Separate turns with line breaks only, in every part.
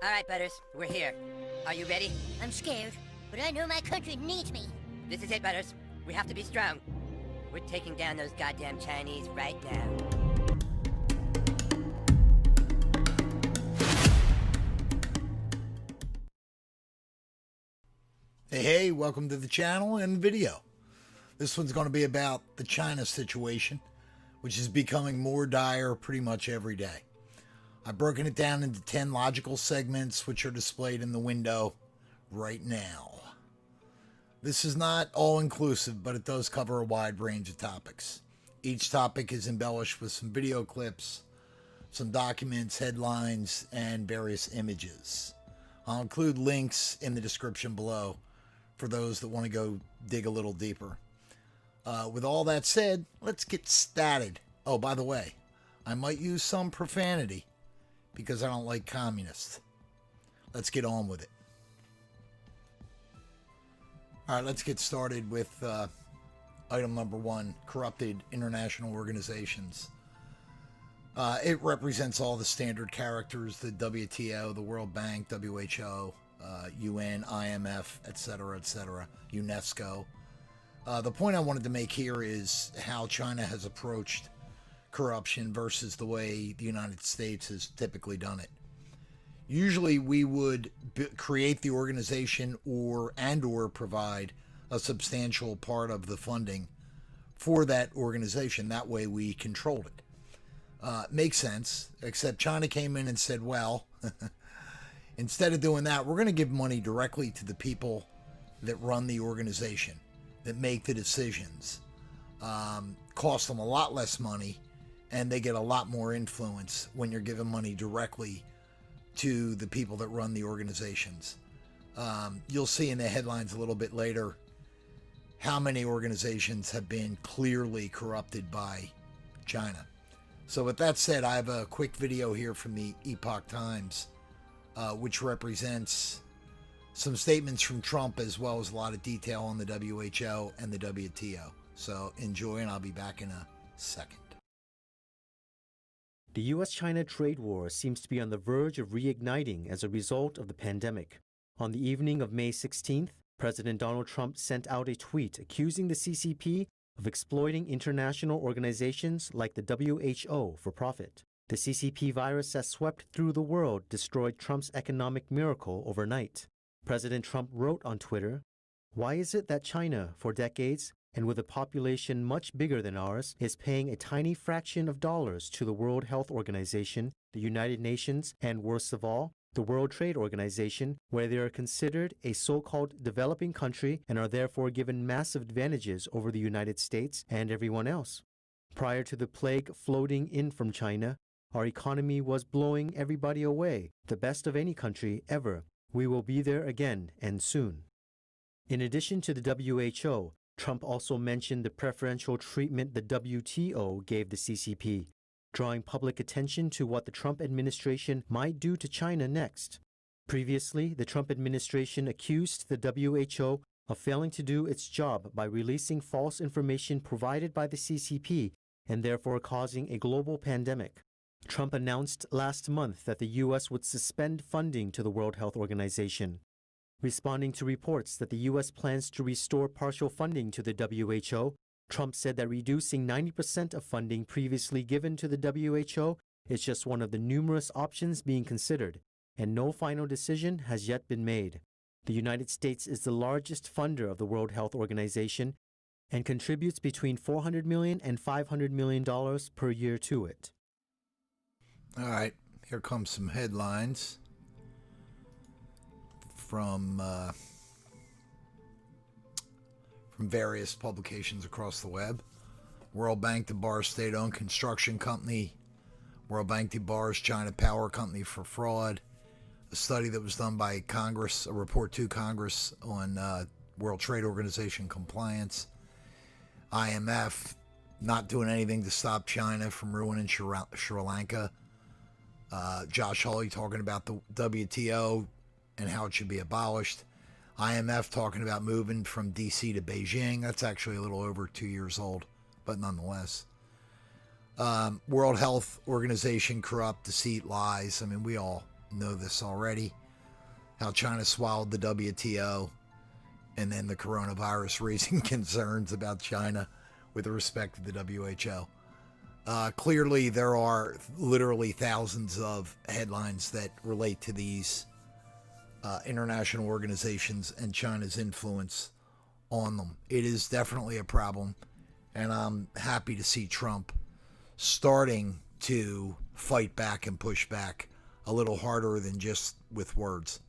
All right, Butters, we're here. Are you ready?
I'm scared, but I know my country needs me.
This is it, Butters. We have to be strong. We're taking down those goddamn Chinese right now.
Hey, welcome to the channel and video. This one's going to be about the China situation, which is becoming more dire pretty much every day. I've broken it down into 10 logical segments, which are displayed in the window right now. This is not all-inclusive, but it does cover a wide range of topics. Each topic is embellished with some video clips, some documents, headlines, and various images. I'll include links in the description below for those that want to go dig a little deeper. With all that said, let's get started. Oh, by the way, I might use some profanity because I don't like communists. Let's get on with it. All right, let's get started with item number 1, corrupted international organizations. It represents all the standard characters, the WTO, the World Bank, WHO, UN, IMF, etc., UNESCO. The point I wanted to make here is how China has approached corruption versus the way the United States has typically done it. Usually we would create the organization or provide a substantial part of the funding for that organization. That way we controlled it. Makes sense, except China came in and said, well, instead of doing that, we're going to give money directly to the people that run the organization, that make the decisions. Cost them a lot less money, and they get a lot more influence when you're giving money directly to the people that run the organizations. You'll see in the headlines a little bit later how many organizations have been clearly corrupted by China. So with that said, I have a quick video here from the Epoch Times, which represents some statements from Trump as well as a lot of detail on the WHO and the WTO. So enjoy, and I'll be back in a second.
The U.S.-China trade war seems to be on the verge of reigniting as a result of the pandemic. On the evening of May 16th, President Donald Trump sent out a tweet accusing the CCP of exploiting international organizations like the WHO for profit. The CCP virus that swept through the world destroyed Trump's economic miracle overnight. President Trump wrote on Twitter, "Why is it that China, for decades, and with a population much bigger than ours, is paying a tiny fraction of dollars to the World Health Organization, the United Nations, and worst of all, the World Trade Organization, where they are considered a so-called developing country and are therefore given massive advantages over the United States and everyone else? Prior to the plague floating in from China, our economy was blowing everybody away, the best of any country ever. We will be there again, and soon." In addition to the WHO, Trump also mentioned the preferential treatment the WTO gave the CCP, drawing public attention to what the Trump administration might do to China next. Previously, the Trump administration accused the WHO of failing to do its job by releasing false information provided by the CCP and therefore causing a global pandemic. Trump announced last month that the U.S. would suspend funding to the World Health Organization. Responding to reports that the U.S. plans to restore partial funding to the WHO, Trump said that reducing 90% of funding previously given to the WHO is just one of the numerous options being considered, and no final decision has yet been made. The United States is the largest funder of the World Health Organization and contributes between $400 million and $500 million per year to it.
All right, here comes some headlines from various publications across the web. World Bank debars state-owned construction company. World Bank debars China Power Company for fraud. A study that was done by Congress, a report to Congress on World Trade Organization compliance. IMF not doing anything to stop China from ruining Sri Lanka. Josh Hawley talking about the WTO and how it should be abolished. IMF talking about moving from DC to Beijing. That's actually a little over 2 years old, but nonetheless. World Health Organization corrupt, deceit, lies. I mean, we all know this already, how China swallowed the WTO, and then the coronavirus raising concerns about China with respect to the WHO. Clearly, there are literally thousands of headlines that relate to these international organizations and China's influence on them. It is definitely a problem, and I'm happy to see Trump starting to fight back and push back a little harder than just with words.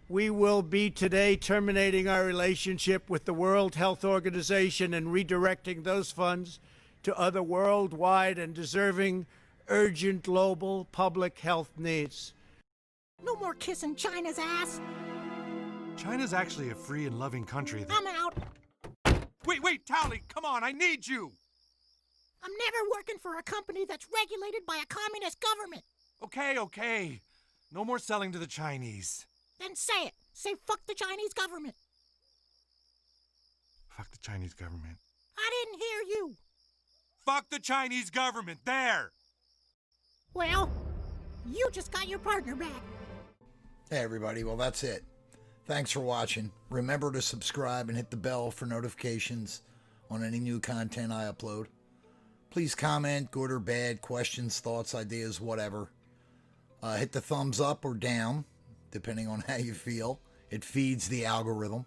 We will be today terminating our relationship with the World Health Organization and redirecting those funds to other worldwide and deserving urgent global public health needs.
No more kissing China's ass.
China's actually a free and loving country that...
I'm out.
Wait, Towley, come on, I need you!
I'm never working for a company that's regulated by a communist government.
Okay. No more selling to the Chinese.
Then say it. Say fuck the Chinese government.
Fuck the Chinese government.
I didn't hear you.
Fuck the Chinese government, there!
Well, you just got your partner back.
Hey everybody, well that's it. Thanks for watching. Remember to subscribe and hit the bell for notifications on any new content I upload. Please comment, good or bad, questions, thoughts, ideas, whatever. Hit the thumbs up or down, depending on how you feel. It feeds the algorithm.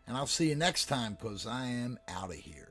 And I'll see you next time, because I am out of here.